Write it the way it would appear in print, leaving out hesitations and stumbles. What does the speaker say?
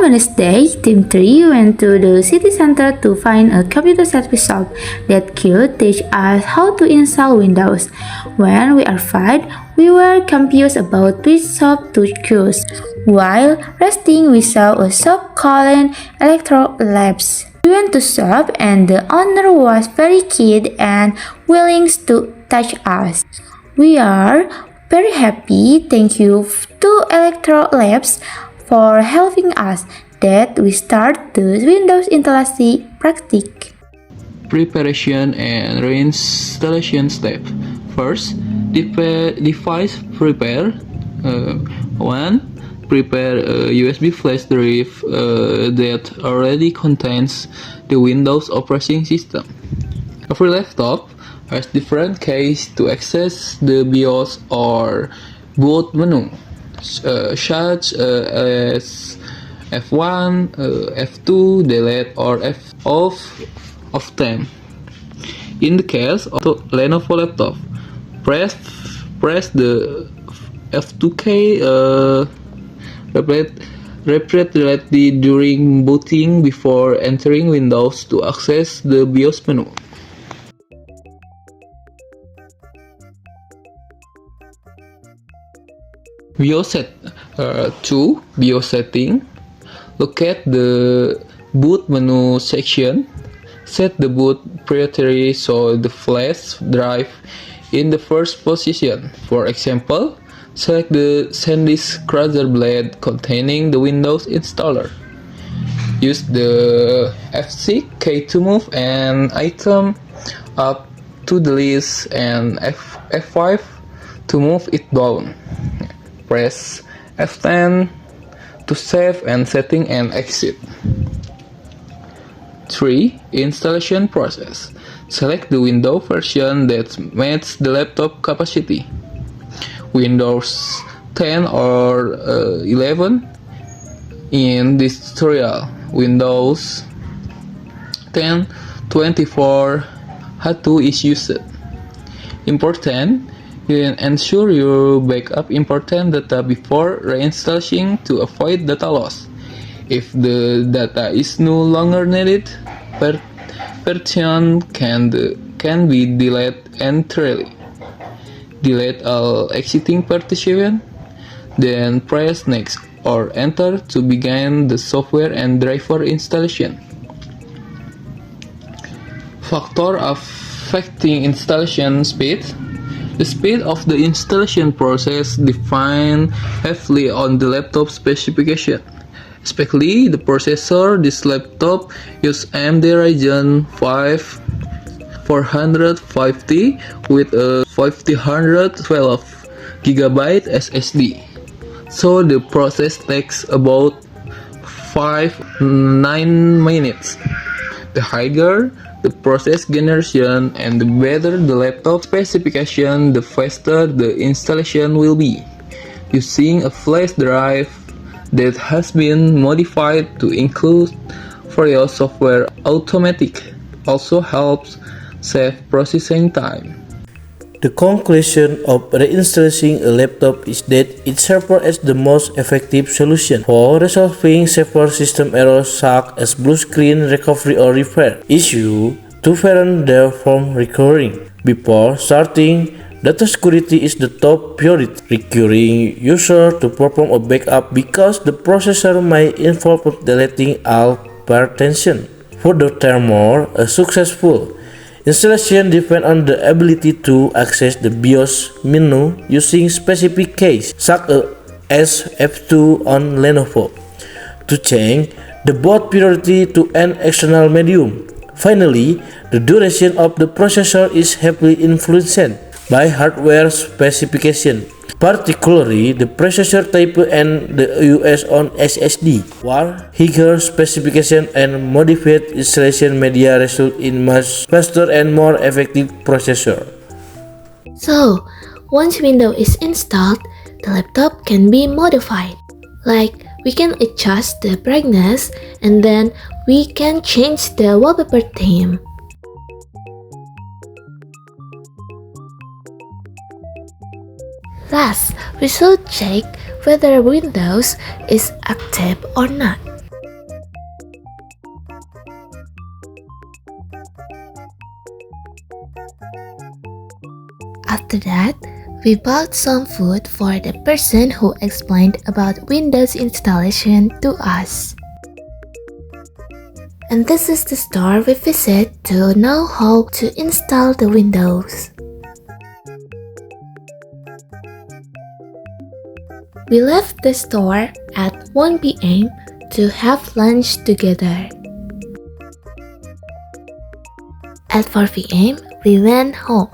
Wednesday, Team 3 went to the city center to find a computer service shop that could teach us how to install Windows. When we arrived, we were confused about which shop to choose. While resting, we saw a shop called Electro Labs. We went to shop and the owner was very keen and willing to teach us. We are very happy. Thank you to Electro Labs for helping us that we start the Windows installation practice. Preparation and reinstallation step. First, device prepare. 1. Prepare a USB flash drive that already contains the Windows operating system. Every laptop has different keys to access the BIOS or boot menu, such as F1, F2, delete, or F them. In the case of the Lenovo laptop, press the F2 key repeatedly during booting before entering Windows to access the BIOS menu. BIOS 2. BIOS setting. Locate the boot menu section. Set the boot priority so the flash drive in the first position. For example, select the SanDisk Crusader blade containing the Windows installer. Use the F6 key to move an item up to the list and F5 to move it down. Press F10 to save and setting and exit. 3. Installation process. Select the Windows version that matches the laptop capacity. Windows 10 or 11. In this tutorial, Windows 10 24 H2 is used. Important, you can ensure you backup important data before reinstalling to avoid data loss. If the data is no longer needed, partition can be deleted entirely. Delete all exiting partition, then press Next or Enter to begin the software and driver installation. Factor affecting installation speed. The speed of the installation process depends heavily on the laptop specification. Especially the processor. This laptop uses AMD Ryzen 5 450 with a 512 GB SSD. So the process takes about 5-9 minutes. The higher the process generation and the better the laptop specification, the faster the installation will be. Using a flash drive that has been modified to include various software automatic also helps save processing time. The conclusion of reinstalling a laptop is that it serves as the most effective solution for resolving severe system errors such as blue screen recovery or repair issues to prevent them from recurring. Before starting, data security is the top priority, requiring user to perform a backup because the processor may involve deleting all partitions. Furthermore, a successful installation depends on the ability to access the BIOS menu using specific keys, such as F2 on Lenovo, to change the boot priority to an external medium. Finally, the duration of the processor is heavily influenced by hardware specification, particularly the processor type and the US on SSD, while higher specification and modified installation media result in much faster and more effective processor. So, once Windows is installed, the laptop can be modified. Like, we can adjust the brightness and then we can change the wallpaper theme. Last, we should check whether Windows is active or not. After that, we bought some food for the person who explained about Windows installation to us. And this is the store we visit to know how to install the Windows. We left the store at 1 p.m. to have lunch together. At 4 p.m., we went home.